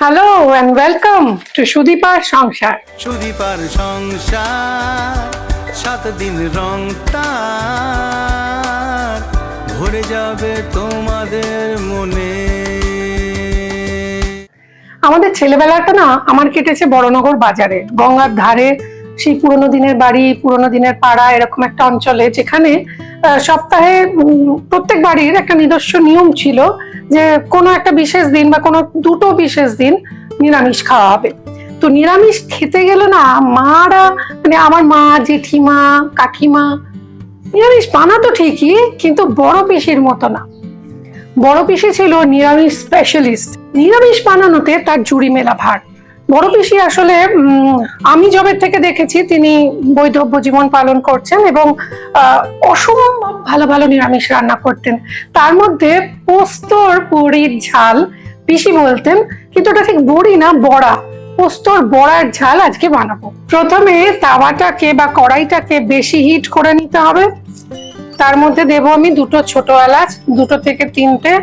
Hello and welcome to সুদীপার সংসার। সুদীপার সংসার 7 দিন রং তার ভরে যাবে তোমাদের মনে। আমাদের ছেলেবেলাটা না আমার কেটেছে বড়নগর বাজারে, গঙ্গার ধারে, সেই পুরোনো দিনের বাড়ি, পুরোনো দিনের পাড়া, এরকম একটা অঞ্চলে যেখানে সপ্তাহে প্রত্যেক বাড়ির একটা নিজস্ব নিয়ম ছিল যে কোনো একটা বিশেষ দিন বা কোনো দুটো বিশেষ দিন নিরামিষ খাওয়া হবে। তো নিরামিষ খেতে গেলে না মারা, মানে আমার মা, জেঠিমা, কাকিমা নিরামিষ বানাতো ঠিকই, কিন্তু বড় পিসির মতো না। বড় পিসি ছিল নিরামিষ স্পেশালিস্ট। নিরামিষ বানানোতে তার জুড়ি মেলা ভার। বড় পিসি আসলে আমি যবে থেকে দেখেছি তিনি বৈধব্য জীবন পালন করছেন এবং অসম্ভব ভালো ভালো নিরামিষ রান্না করতেন। তার মধ্যে পোস্তর বড়ির ঝাল পিসি বলতেন, কিন্তু ওটা ঠিক বড়ি না, বড়া। পোস্তর বড়ার ঝাল আজকে বানাবো। প্রথমে তাওয়াটাকে বা কড়াইটাকে বেশি হিট করে নিতে হবে। তার মধ্যে দেব আমি 2টো ছোট এলাচ, 2 থেকে 3টে।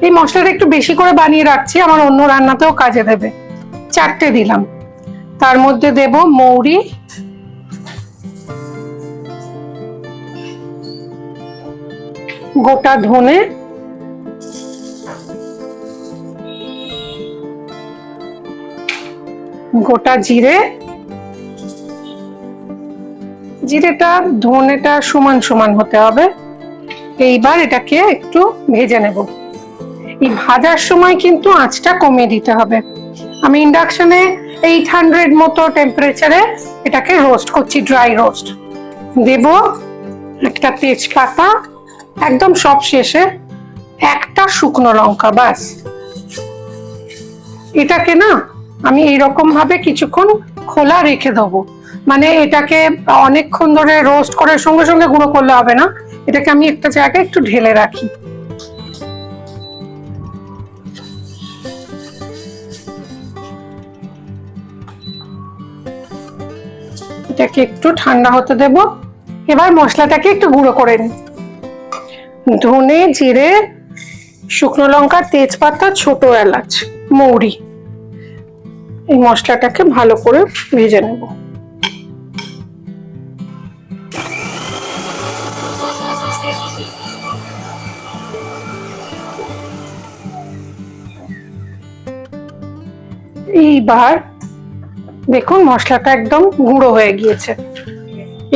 এই মশলাটা একটু বেশি করে বানিয়ে রাখছি, আমার অন্য রান্নাতেও কাজে দেবে। 4টে দিলাম। তার মধ্যে দেব মৌরি, গোটা ধনে, গোটা জিরে। জিরেটা ধনেটা সমান সমান হতে হবে। এইবার এটাকে একটু ভেজে নেব। এই ভাজার সময় কিন্তু আঁচটা কমিয়ে দিতে হবে। আমি ইন্ডাকশনে 800 মতো টেম্পারেচারে এটাকে রোস্ট করছি, ড্রাই রোস্ট। দেব একটা তেজপাতা, একদম সব শেষে একটা শুকনো লঙ্কা, বাস। এটাকে না আমি এইরকম ভাবে কিছুক্ষণ খোলা রেখে দেবো। মানে এটাকে অনেকক্ষণ ধরে রোস্ট করে সঙ্গে সঙ্গে গুঁড়ো করলে হবে না, এটাকে আমি একটা জায়গায় একটু ঢেলে রাখি। এটাকে একটু ঠান্ডা হতে দেব। এবার মশলাটাকে একটু গুঁড়ো করে নিই। ধনে, জিরে, শুকনো লঙ্কা, তেজপাতা, ছোট এলাচ, মৌরি। এই মশলাটাকে ভালো করে ভেজে নেব। এইবার দেখুন মশলাটা একদম গুঁড়ো হয়ে গিয়েছে।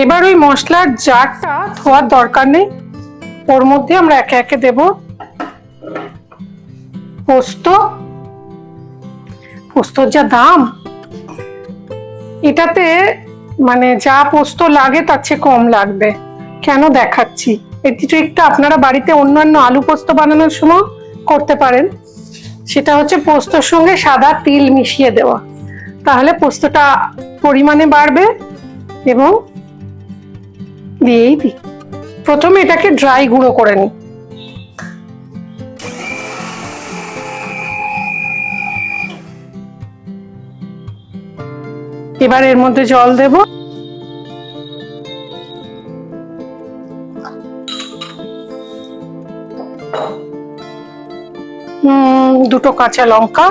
এবার ওই মশলার জারটা ধোয়ার দরকার নেই, ওর মধ্যে আমরা একে একে দেব পোস্ত। পোস্তর যা দাম, এটাতে মানে যা পোস্ত লাগে তার চেয়ে কম লাগবে। কেন দেখাচ্ছি, এই ট্রিকটা আপনারা বাড়িতে অন্যান্য আলু পোস্ত বানানোর সময় করতে পারেন। সেটা হচ্ছে পোস্তর সঙ্গে সাদা তিল মিশিয়ে দেওয়া, তাহলে পোস্তটা পরিমাণে বাড়বে। এবং দিয়েই দিই, প্রথমে এটাকে ড্রাই গুঁড়ো করে নিই। এবার এর মধ্যে জল দেব। দুটো কাঁচা লঙ্কা,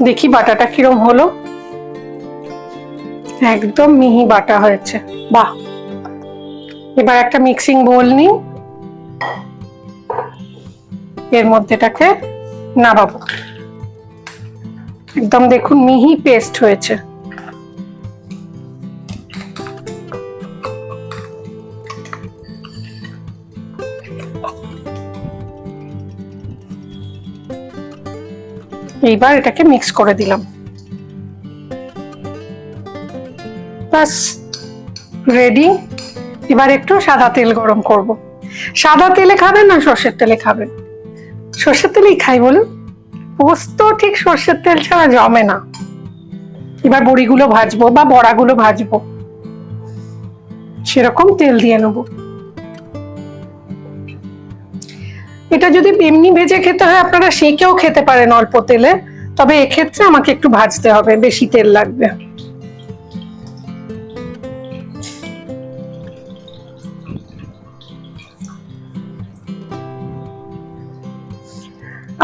দেখি বাটাটা কিরম হলো। একদম মিহি বাটা হয়েছে, বাহ। এবার একটা মিক্সিং বোল নিই, এর মধ্যে এটাকে নামাবো। একদম দেখুন মিহি পেস্ট হয়েছে। এইবার এটাকে মিক্স করে দিলাম, বাস রেডি। এবার একটু সাদা তেল গরম করব। সাদা তেলে খাবেন না সর্ষের তেলে খাবেন? সর্ষের তেলেই খাই বলুন, পোস্ত ঠিক সর্ষের তেল ছাড়া জমে না। এবার বড়িগুলো ভাজবো বা বড়াগুলো ভাজবো, সেরকম তেল দিয়ে নেব। এটা যদি এমনি ভেজে খেতে হয় আপনারা সেকেও খেতে পারেন অল্প তেলে, তবে এক্ষেত্রে আমাকে একটু ভাজতে হবে, বেশি তেল লাগবে।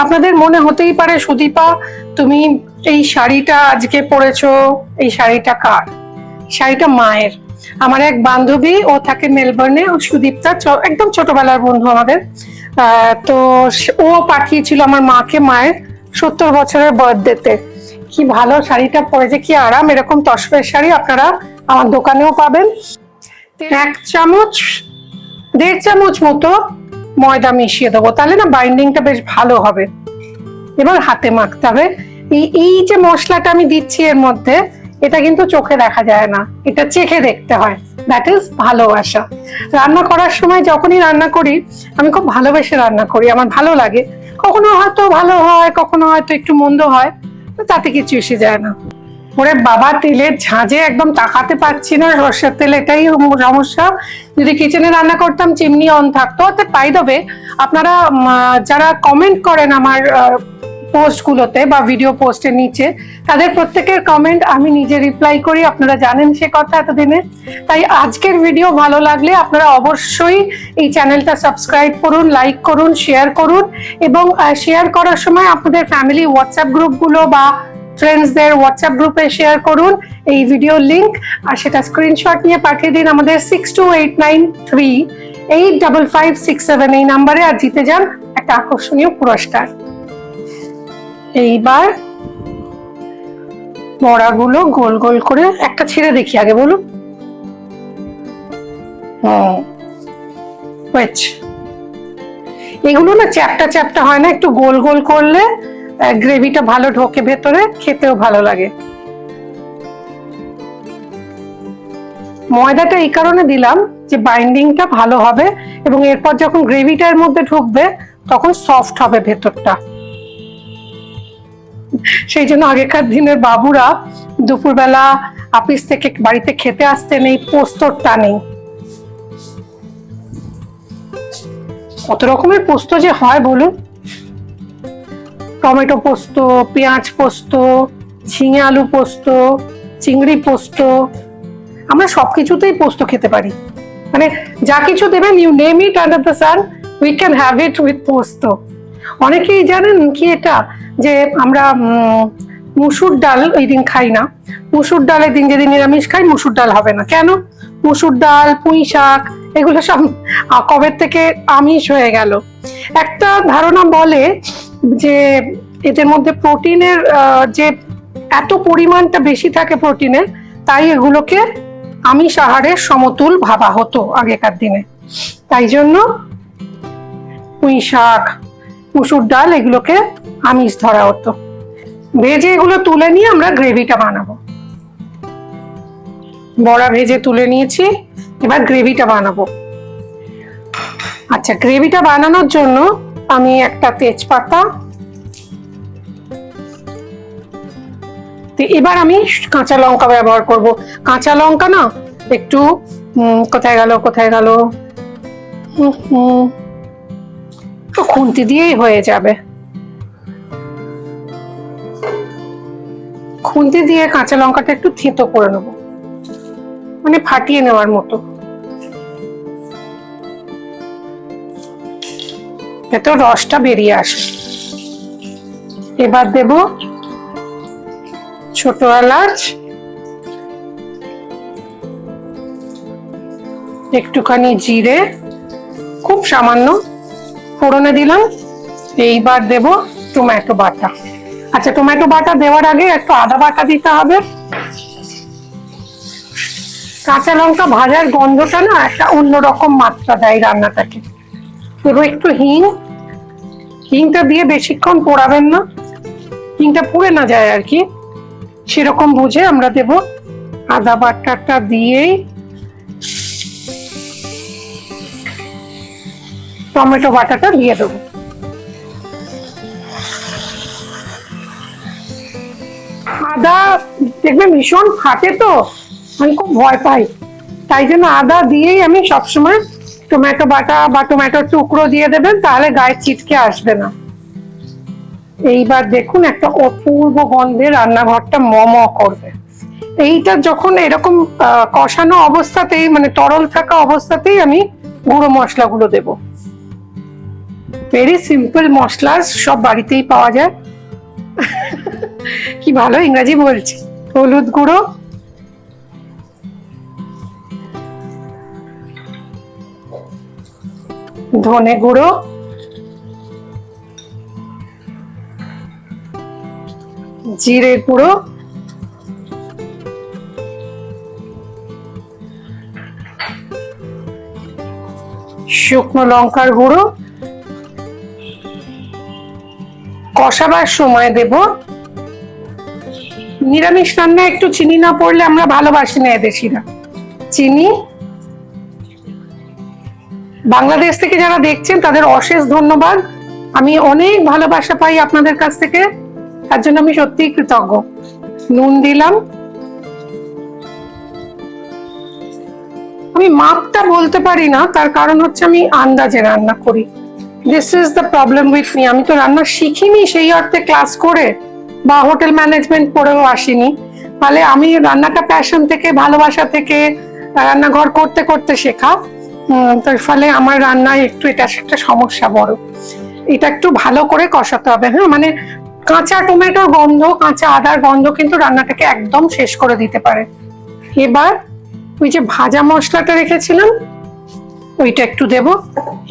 আপনাদের মনে হতেই পারে সুদীপা তুমি এই শাড়িটা আজকে পরেছো, এই শাড়িটা কার? শাড়িটা মায়ের। আমার এক বান্ধবী, ও থাকে মেলবোর্নে, ও সুদীপ্তা একদম ছোটবেলার বন্ধু আমাদের। তো ও পাঠিয়েছিল আমার মাকে মায়ের 70 বছরের বার্থডেতে। কি ভালো শাড়িটা পরেছে, কি আরাম। এরকম তসরের শাড়ি আপনারা আমার দোকানেও পাবেন। 1 চামচ 1.5 চামচ মতো ময়দা মিশিয়ে দেবো, তাহলে না বাইন্ডিংটা বেশ ভালো হবে। এবার হাতে মাখতে হবে। এই যে মশলাটা আমি দিচ্ছি এর মধ্যে, এটা কিন্তু চোখে দেখা যায় না, এটা চেখে দেখতে হয়। দ্যাট ইজ ভালোবাসা। রান্না করার সময় যখনই রান্না করি আমি খুব ভালোবেসে রান্না করি, আমার ভালো লাগে। কখনো হয়তো ভালো হয়, কখনো হয়তো একটু মন্দ হয়, তাতে কিছু এসে যায় না। ওরে বাবা, তেলের ঝাঁঝে একদম তাকাতে পারছি না, সর্ষের তেল, এটাই সমস্যা। যদি কিচেনে রান্না করতাম চিমনি অন থাকতো। বাই দ্য ওয়ে, আপনারা যারা কমেন্ট করেন আমার পোস্ট গুলোতে বা ভিডিও পোস্টের নিচে, তাদের প্রত্যেকের কমেন্ট আমি নিজে রিপ্লাই করি, আপনারা জানেন সে কথা এতদিনে। তাই আজকের ভিডিও ভালো লাগলে আপনারা অবশ্যই এই চ্যানেলটা সাবস্ক্রাইব করুন, লাইক করুন, শেয়ার করুন, এবং শেয়ার করার সময় আপনাদের ফ্যামিলি হোয়াটসঅ্যাপ গ্রুপগুলো বা ফ্রেন্ডসদের হোয়াটসঅ্যাপ গ্রুপে শেয়ার করুন এই ভিডিও লিংক, আর সেটা স্ক্রিনশট নিয়ে পাঠিয়ে দিন আমাদের 6289385567 এই নাম্বারে, আর জিতে যান একটা আকর্ষণীয় পুরস্কার। এইবার বড়াগুলো গোল গোল করে একটা ছিঁড়ে দেখি আগে, বলুন। এগুলো না চ্যাপটা চ্যাপটা হয় না, একটু গোল গোল করলে গ্রেভিটা ভালো ঢোকে ভেতরে, খেতেও ভালো লাগে। ময়দাটা এই কারণে দিলাম যে বাইন্ডিংটা ভালো হবে, এবং এরপর যখন গ্রেভিটার মধ্যে ঢুকবে তখন সফট হবে ভেতরটা। সেই জন্য আগেকার দিনের বাবুরা দুপুরবেলা অফিস থেকে বাড়িতে খেতে আসতেন এই পোস্তর টানেই। কত রকমের পোস্ত যে হয় বলুন, টমেটো পোস্ত, পেঁয়াজ পোস্ত, ঝিঙে আলু পোস্ত, চিংড়ি পোস্ত। আমরা সবকিছুতেই পোস্ত খেতে পারি, মানে যা কিছু দেবেন, you name it under the sun, we can have it with posto. অনেকেই জানেন কি এটা, যে আমরা মুসুর ডাল ওই দিন খাই না। মুসুর ডালের দিন যেদিন নিরামিষ খাই, মুসুর ডাল হবে না কেন? মুসুর ডাল, পুঁই শাক, এগুলো সব কবে থেকে আমিষ হয়ে গেল। একটা ধারণা বলে যে এদের মধ্যে প্রোটিনের যে এত পরিমাণটা বেশি থাকে প্রোটিনের, তাই এগুলোকে আমিষ আহারের সমতুল ভাবা হতো আগেকার দিনে। তাই জন্য পুঁই শাক, মুসুর ডাল এগুলোকে আমিষ ধরা হতো। ভেজে এগুলো তুলে নিয়ে আমরা গ্রেভিটা বানাবো। বড়া ভেজে তুলে নিয়েছি, এবার গ্রেভিটা বানাবো। আচ্ছা, গ্রেভিটা বানানোর জন্য আমি একটা তেজপাতা, এবার আমি কাঁচা লঙ্কা ব্যবহার করব। কাঁচা লঙ্কা না একটু কোথায় গেল তো খুন্তি দিয়েই হয়ে যাবে। খুন্তি দিয়ে কাঁচা লঙ্কাটা একটু থেঁতো করে নেবো, মানে ফাটিয়ে নেওয়ার মতো, এত রসটা বেরিয়ে আসে। এবার দেব ছোট এলাচ, একটুখানি জিরে, খুব সামান্য ফোড়নে দিলাম। এইবার দেব টমেটো বাটা। আচ্ছা, টমেটো বাটা দেওয়ার আগে একটু আদা বাটা দিতে হবে। কাঁচা লঙ্কা ভাজার গন্ধটা না একটা অন্যরকম মাত্রা দেয় রান্নাটাকে। দেবো একটু হিং, হিংটা দিয়ে বেশিক্ষণ পোড়াবেন না, হিংটা পুড়ে না যায় আর কি, সেরকম বুঝে আমরা দেব। আদা বাটাটা দিয়েই টমেটো বাটাটা দিয়ে দেবো। আদা দেখবেন ভীষণ ফাটে, তো আমি খুব ভয় পাই, তাই জন্য আদা দিয়েই আমি সবসময় টমেটো বাটা বা টমেটোর টুকরো দিয়ে দেবেন, তাহলে গায়ে ছিটকে আসবে না। এইবার দেখুন একটা অপূর্ব গন্ধে রান্নাঘরটা ম করবে। এইটা যখন এরকম কষানো অবস্থাতেই, মানে তরল থাকা অবস্থাতেই আমি গুঁড়ো মশলাগুলো দেব। ভেরি সিম্পল মশলা, সব বাড়িতেই পাওয়া যায়। কি ভালো ইংরাজি বলছি। হলুদ গুঁড়ো, ধনে গুঁড়ো, জিরে গুঁড়ো, শুকনো লঙ্কার গুঁড়ো। কষাবার সময় দেব, নিরামিষ রান্না একটু চিনি না পড়লে আমরা ভালোবাসি না এদেশিরা, চিনি। বাংলাদেশ থেকে যারা দেখছেন তাদের অশেষ ধন্যবাদ, আমি অনেক ভালোবাসা পাই আপনাদের কাছ থেকে, তার জন্য আমি সত্যিই কৃতজ্ঞ। নুন দিলাম, আমি মাপটা বলতে পারি না, তার কারণ হচ্ছে আমি আন্দাজে রান্না করি। This is the problem with me. আমি তো রান্না শিখিনি সেই অর্থে ক্লাস করে বা হোটেল ম্যানেজমেন্ট পড়েও আসিনি, ফলে আমি রান্নাটা প্যাশন থেকে, ভালোবাসা থেকে, রান্নাঘর করতে করতে শেখা। তার ফলে আমার রান্নায় একটু এটা একটা সমস্যা বড়। এটা একটু ভালো করে কষাতে হবে। হ্যাঁ, মানে কাঁচা টমেটোর গন্ধ, কাঁচা আদার গন্ধ কিন্তু রান্নাটাকে একদম শেষ করে দিতে পারে। এবার ওই যে ভাজা মশলাটা রেখেছিলাম ওইটা একটু দেব।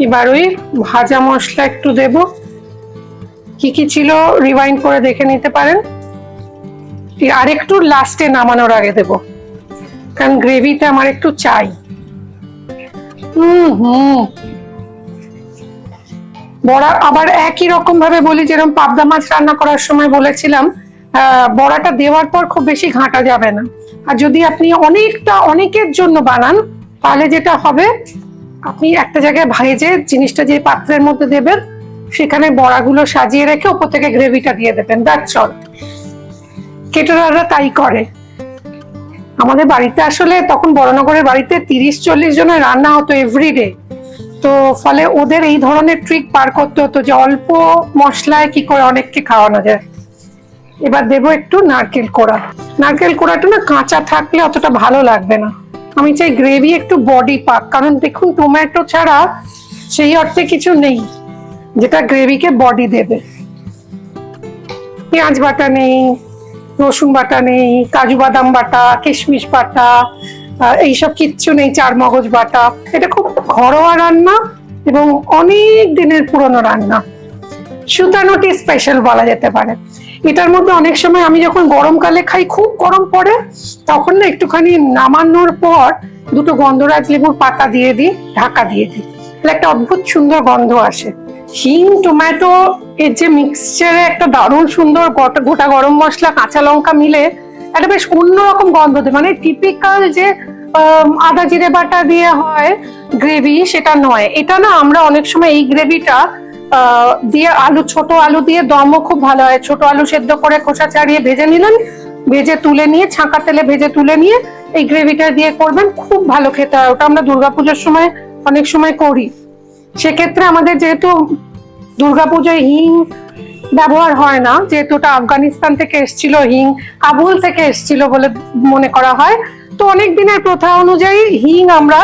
এবার ওই ভাজা মশলা একটু দেব। কি কি ছিল রিওয়াইন্ড করে দেখে নিতে পারেন। আর একটু লাস্টে নামানোর আগে দেব, কারণ গ্রেভিটা আমার একটু চাই। বড়া আবার একই রকম ভাবে বলি, যেরকম পাবদা মাছ রান্না করার সময় বলেছিলাম, বড়াটা দেওয়ার পর খুব বেশি ঘাঁটা যাবে না। আর যদি আপনি অনেকের জন্য বানান, তাহলে যেটা হবে, আপনি একটা জায়গায় ভেজে জিনিসটা যে পাত্রের মধ্যে দেবেন, সেখানে বড়াগুলো সাজিয়ে রেখে ওপর থেকে গ্রেভিটা দিয়ে দেবেন, দ্যাটস অল। কেটারাররা তাই করে। আমাদের বাড়িতে আসলে তখন বড়নগরের বাড়িতে 30-40 জনের রান্না হতো এভরিডে, তো ফলে ওদের এই ধরনের ট্রিক পার করতে হতো যে অল্প মশলায় কি করে অনেককে খাওয়ানো যায়। এবার দেবো একটু নারকেল কোড়া। নারকেল কোড়াটা না কাঁচা থাকলে অতটা ভালো লাগবে না, আমি চাই গ্রেভি একটু বডি পাক, কারণ দেখুন টমেটো ছাড়া সেই অর্থে কিছু নেই যেটা গ্রেভিকে বডি দেবে। পেঁয়াজ বাটা নেই, রসুন বাটা নেই, কাজু বাদাম বাটা, কিশমিশ বাটা, এইসব কিচ্ছু নেই, চারমগজ বাটা। এটা খুব ঘরোয়া রান্না এবং অনেক দিনের পুরনো রান্না, সুতানুটি স্পেশাল বলা যেতে পারে। এটার মধ্যে অনেক সময় আমি যখন গরমকালে খাই, খুব গরম পড়ে, তখন না একটুখানি নামানোর পর দুটো গন্ধরাজ লেবুর পাতা দিয়ে দিই, ঢাকা দিয়ে দিই, তাহলে একটা অদ্ভুত সুন্দর গন্ধ আসে। হিং, টমেটো এর যে মিক্সচারে একটা দারুণ সুন্দর গোটা গরম মশলা, কাঁচা লঙ্কা মিলে একটা বেশ অন্যরকম গন্ধ দেয়। মানে টিপিক্যাল যে আদা জিরে বাটা দিয়ে হয় গ্রেভি, সেটা নয়। এটা না আমরা অনেক সময় এই গ্রেভিটা দিয়ে ছোট আলু দিয়ে দমও খুব ভালো হয়। ছোট আলু সেদ্ধ করে খোসা ছাড়িয়ে ভেজে নিলেন, ভেজে তুলে নিয়ে, ছাঁকা তেলে ভেজে তুলে নিয়ে এই গ্রেভিটা দিয়ে করবেন, খুব ভালো খেতে হয়। ওটা আমরা দুর্গাপুজোর সময় অনেক সময় করি। সেক্ষেত্রে আমাদের যেহেতু দুর্গাপুজোয় হিং ব্যবহার হয় না, যেহেতু ওটা আফগানিস্তান থেকে এসেছিল, হিং কাবুল থেকে এসেছিল বলে মনে করা হয়, তো অনেক দিনের প্রথা অনুযায়ী হিং আমরা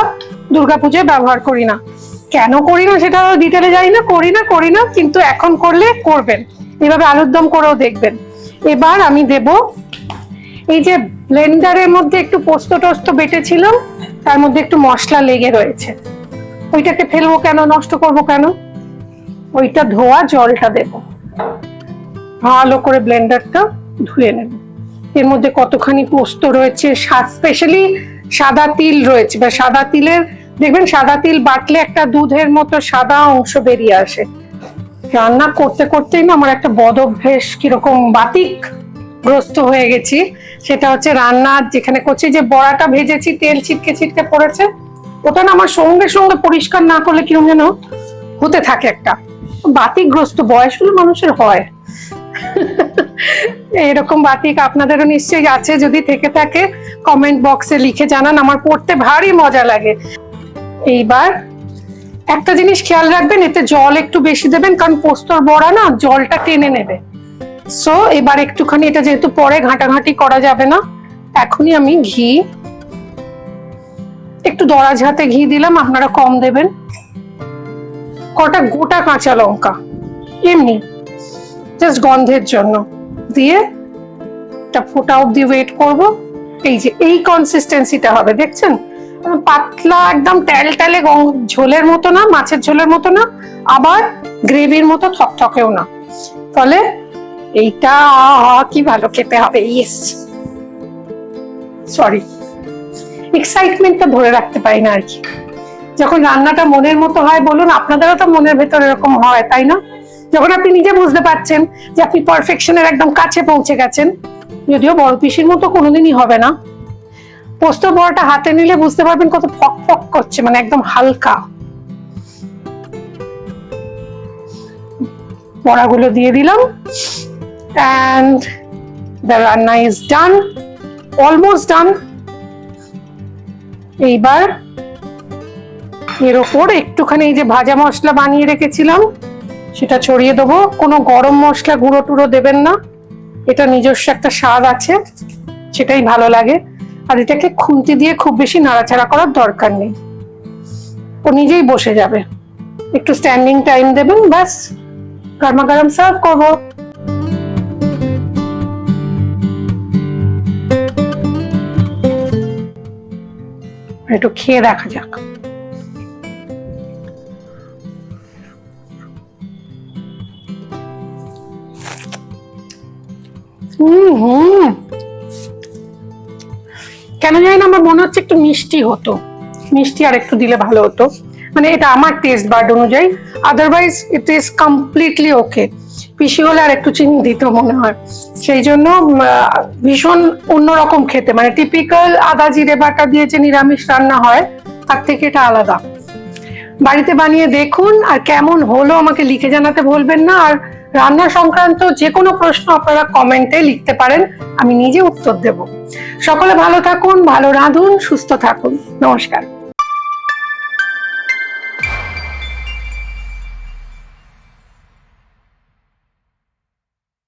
দুর্গাপুজোয় ব্যবহার করি না। কেন করি না সেটা ডিটেলে যাই না, করি না, কিন্তু এখন করলে করবেন, এভাবে আলুর দম করেও দেখবেন। এবার আমি দেব এই যে ব্লেন্ডারের মধ্যে একটু পোস্ত টোস্ত বেটেছিলাম, তার মধ্যে একটু মশলা লেগে রয়েছে, ওইটাকে ফেলবো কেন, নষ্ট করবো কেন, ওইটা ধোয়া জলটা দেব, ভালো করে ব্লেন্ডারটা ধুয়ে নেব। এর মধ্যে কতখানি পোস্ত রয়েছে, স্পেশালি সাদা তিল রয়েছে, বা সাদা তিলের দেখবেন সাদা তিল বাটলে একটা দুধের মতো সাদা অংশ বেরিয়ে আসে। রান্না করতে করতেই না আমার একটা বদ অভ্যেস কিরকম বাতিক গ্রস্ত হয়ে গেছি, সেটা হচ্ছে রান্না যেখানে করছি, যে বড়াটা ভেজেছি তেল ছিটকে ছিটকে পড়েছে, ওটা না আমার সঙ্গে সঙ্গে পরিষ্কার না করলে কিরকম যেন হতে থাকে, একটা বাতিকগ্রস্ত বয়স হলে মানুষের হয়। এরকম বাতিক আপনাদেরও নিশ্চয়ই আছে, যদি থেকে থাকে কমেন্ট বক্সে লিখে জানান, আমার পড়তে ভারী মজা লাগে। এইবার একটা জিনিস খেয়াল রাখবেন, এতে জল একটু বেশি দেবেন, কারণ পোস্তর বড়া না জলটা টেনে নেবে। সো এবার একটুখানি, এটা যেহেতু পরে ঘাঁটাঘাঁটি করা যাবে না, এখনই আমি ঘি একটু দরাজ হাতে ঘি দিলাম, আপনারা কম দেবেন। কটা গোটা কাঁচা লঙ্কা এমনি জাস্ট গন্ধের জন্য দিয়ে একটা ফোটা অব্দি ওয়েট করব। এই যে এই কনসিস্টেন্সিটা হবে, দেখছেন? পাতলা একদম ট্যালট্যালে ঝোলের মতো না, মাছের ঝোলের মতো না, আবার গ্রেভির মতো থকথকেও না। ফলে এইটা কি ভালো খেতে হবে। ইয়েস, সরি, এক্সাইটমেন্টটা ধরে রাখতে পারি না আর কি। যখন রান্নাটা মনের মতো হয়, বলুন আপনাদেরও তো মনের ভেতর এরকম হয়, তাই না? যখন আপনি নিজে বুঝতে পারছেন যে আপনি পারফেকশনের একদম কাছে পৌঁছে গেছেন, যদিও বড় পিসির মতো কোনোদিনই হবে না। পোস্ত বড়াটা হাতে নিলে বুঝতে পারবেন কত ফক ফক করছে, মানে একদম হালকা। বড়াগুলো দিয়ে দিলাম and the রান্না is done, almost done। এইবার এর ওপর একটুখানি এই যে ভাজা মশলা বানিয়ে রেখেছিলাম সেটা ছড়িয়ে দেবো। কোনো গরম মশলা গুঁড়ো টুড়ো দেবেন না, এটা নিজস্ব একটা স্বাদ আছে, সেটাই ভালো লাগে। আর এটাকে খুন্তি দিয়ে খুব বেশি নাড়াচাড়া করার দরকার নেই, ও নিজেই বসে যাবে। একটু স্ট্যান্ডিং টাইম দেবেন, ব্যাস গরমা গরম সার্ভ করবো। একটু খেয়ে দেখা যাক। কেন জানি না আমার মনে হচ্ছে একটু মিষ্টি হতো, মিষ্টি আর একটু দিলে ভালো হতো, মানে এটা আমার টেস্ট বাড অনুযায়ী। Otherwise it is completely okay. পিসি হলে আর একটু চিনি দিত মনে হয়, সেই জন্য ভীষণ অন্যরকম খেতে, মানে টিপিক্যাল আদা জিরে বাটা দিয়ে যে নিরামিষ রান্না হয় তার থেকে এটা আলাদা। বাড়িতে বানিয়ে দেখুন, আর কেমন হলো আমাকে লিখে জানাতে ভুলবেন না। আর রান্না সংক্রান্ত যে কোনো প্রশ্ন আপনারা কমেন্টে লিখতে পারেন, আমি নিজে উত্তর দেব। সকলে ভালো থাকুন, ভালো রাঁধুন, সুস্থ থাকুন। নমস্কার।